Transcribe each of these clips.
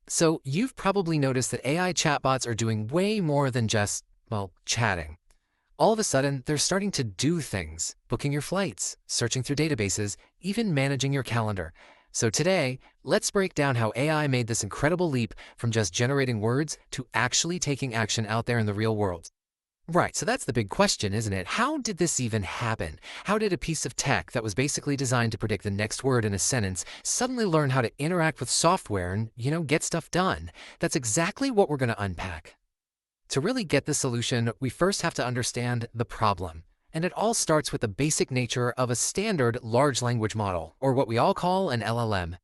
So you've probably noticed that AI chatbots are doing way more than just, well, chatting. All of a sudden, they're starting to do things, booking your flights, searching through databases, even managing your calendar. So today, let's break down how AI made this incredible leap from just generating words to actually taking action out there in the real world. Right, so that's the big question, isn't it? How did this even happen? How did a piece of tech that was basically designed to predict the next word in a sentence suddenly learn how to interact with software and, get stuff done? That's exactly what we're going to unpack. To really get the solution, we first have to understand the problem. And it all starts with the basic nature of a standard large language model, or what we all call an LLM.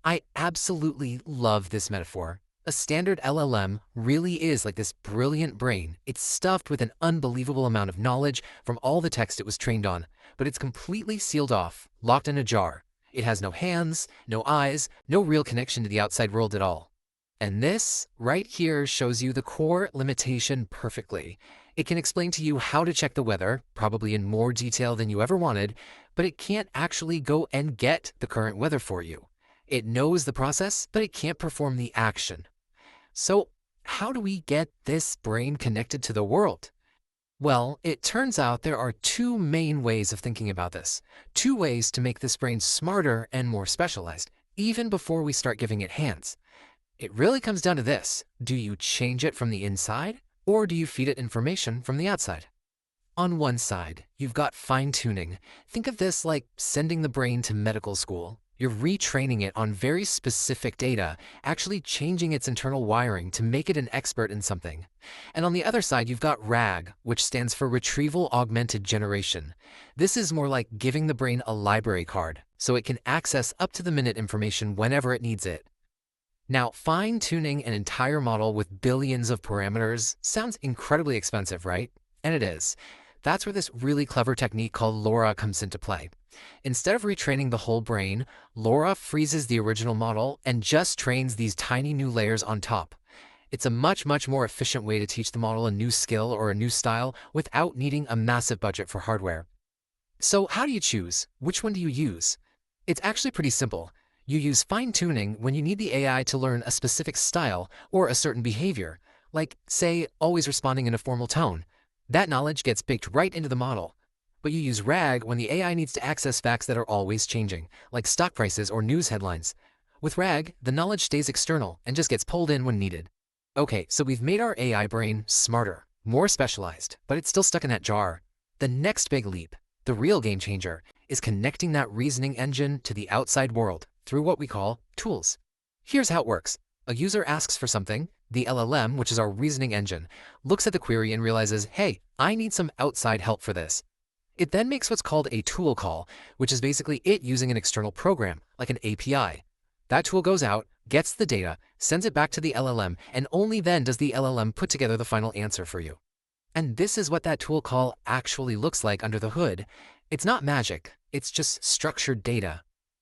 I absolutely love this metaphor. A standard LLM really is like this brilliant brain. It's stuffed with an unbelievable amount of knowledge from all the text it was trained on, but it's completely sealed off, locked in a jar. It has no hands, no eyes, no real connection to the outside world at all. And this right here shows you the core limitation perfectly. It can explain to you how to check the weather, probably in more detail than you ever wanted, but it can't actually go and get the current weather for you. It knows the process, but it can't perform the action. So how do we get this brain connected to the world? Well, it turns out there are two main ways of thinking about this. Two ways to make this brain smarter and more specialized, even before we start giving it hands. It really comes down to this. Do you change it from the inside, or do you feed it information from the outside? On one side, you've got fine-tuning. Think of this like sending the brain to medical school. You're retraining it on very specific data, actually changing its internal wiring to make it an expert in something. And on the other side, you've got RAG, which stands for Retrieval-Augmented Generation. This is more like giving the brain a library card, so it can access up-to-the-minute information whenever it needs it. Now, fine-tuning an entire model with billions of parameters sounds incredibly expensive, right? And it is. That's where this really clever technique called LoRA comes into play. Instead of retraining the whole brain, LoRA freezes the original model and just trains these tiny new layers on top. It's a much more efficient way to teach the model a new skill or a new style without needing a massive budget for hardware. So how do you choose? Which one do you use? It's actually pretty simple. You use fine-tuning when you need the AI to learn a specific style or a certain behavior, like, say, always responding in a formal tone. That knowledge gets baked right into the model. But you use RAG when the AI needs to access facts that are always changing, like stock prices or news headlines. With RAG, the knowledge stays external and just gets pulled in when needed. Okay, so we've made our AI brain smarter, more specialized, but it's still stuck in that jar. The next big leap, the real game changer, is connecting that reasoning engine to the outside world through what we call tools. Here's how it works. A user asks for something. The LLM, which is our reasoning engine, looks at the query and realizes, hey, I need some outside help for this. It then makes what's called a tool call, which is basically it using an external program, like an API. That tool goes out, gets the data, sends it back to the LLM, and only then does the LLM put together the final answer for you. And this is what that tool call actually looks like under the hood. It's not magic, it's just structured data.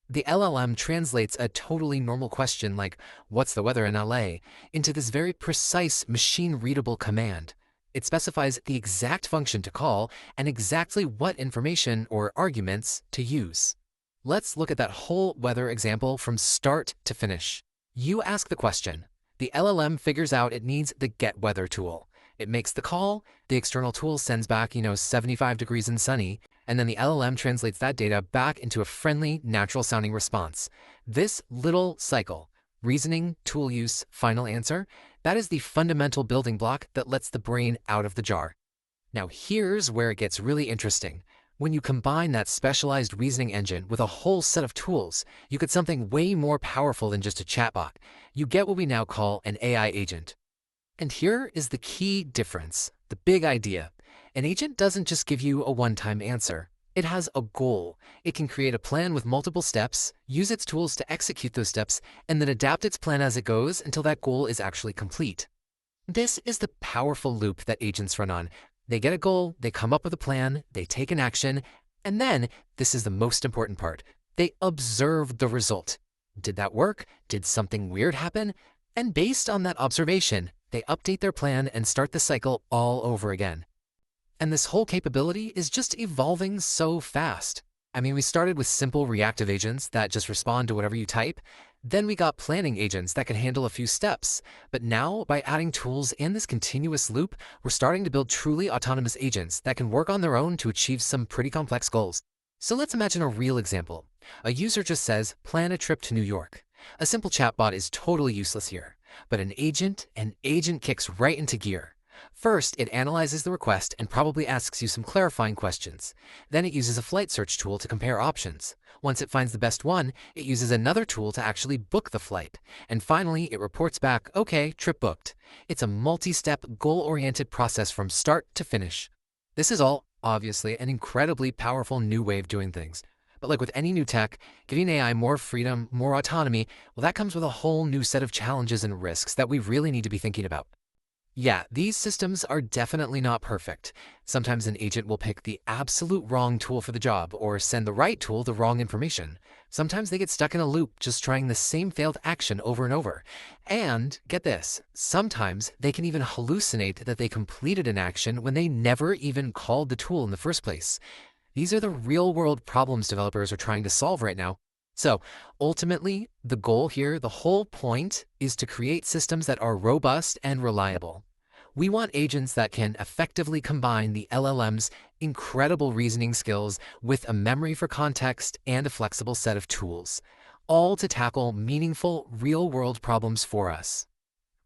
The LLM translates a totally normal question like, what's the weather in LA, into this very precise machine-readable command. It specifies the exact function to call and exactly what information or arguments to use. Let's look at that whole weather example from start to finish. You ask the question. The LLM figures out it needs the get weather tool. It makes the call, the external tool sends back, 75 degrees and sunny, and then the LLM translates that data back into a friendly, natural-sounding response. This little cycle, reasoning, tool use, final answer, that is the fundamental building block that lets the brain out of the jar. Now here's where it gets really interesting. When you combine that specialized reasoning engine with a whole set of tools, you get something way more powerful than just a chatbot. You get what we now call an AI agent. And here is the key difference, the big idea. An agent doesn't just give you a one-time answer. It has a goal. It can create a plan with multiple steps, use its tools to execute those steps, and then adapt its plan as it goes until that goal is actually complete. This is the powerful loop that agents run on. They get a goal, they come up with a plan, they take an action, and then, this is the most important part, they observe the result. Did that work? Did something weird happen? And based on that observation, they update their plan and start the cycle all over again. And this whole capability is just evolving so fast. I mean, we started with simple reactive agents that just respond to whatever you type. Then we got planning agents that can handle a few steps. But now, by adding tools and this continuous loop, we're starting to build truly autonomous agents that can work on their own to achieve some pretty complex goals. So let's imagine a real example. A user just says, plan a trip to New York. A simple chatbot is totally useless here. But an agent kicks right into gear. First, it analyzes the request and probably asks you some clarifying questions. Then it uses a flight search tool to compare options. Once it finds the best one, it uses another tool to actually book the flight. And finally, it reports back, okay, trip booked. It's a multi-step, goal-oriented process from start to finish. This is all, obviously, an incredibly powerful new way of doing things. But like with any new tech, giving AI more freedom, more autonomy, well, that comes with a whole new set of challenges and risks that we really need to be thinking about. Yeah, these systems are definitely not perfect. Sometimes an agent will pick the absolute wrong tool for the job or send the right tool the wrong information. Sometimes they get stuck in a loop just trying the same failed action over and over. And get this, sometimes they can even hallucinate that they completed an action when they never even called the tool in the first place. These are the real-world problems developers are trying to solve right now. So ultimately, the goal here, the whole point, is to create systems that are robust and reliable. We want agents that can effectively combine the LLM's incredible reasoning skills with a memory for context and a flexible set of tools, all to tackle meaningful, real-world problems for us.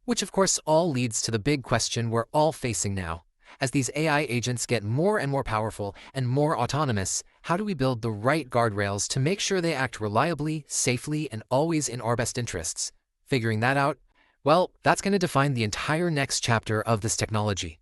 Which of course all leads to the big question we're all facing now. As these AI agents get more and more powerful and more autonomous, how do we build the right guardrails to make sure they act reliably, safely, and always in our best interests? Figuring that out, well, that's going to define the entire next chapter of this technology.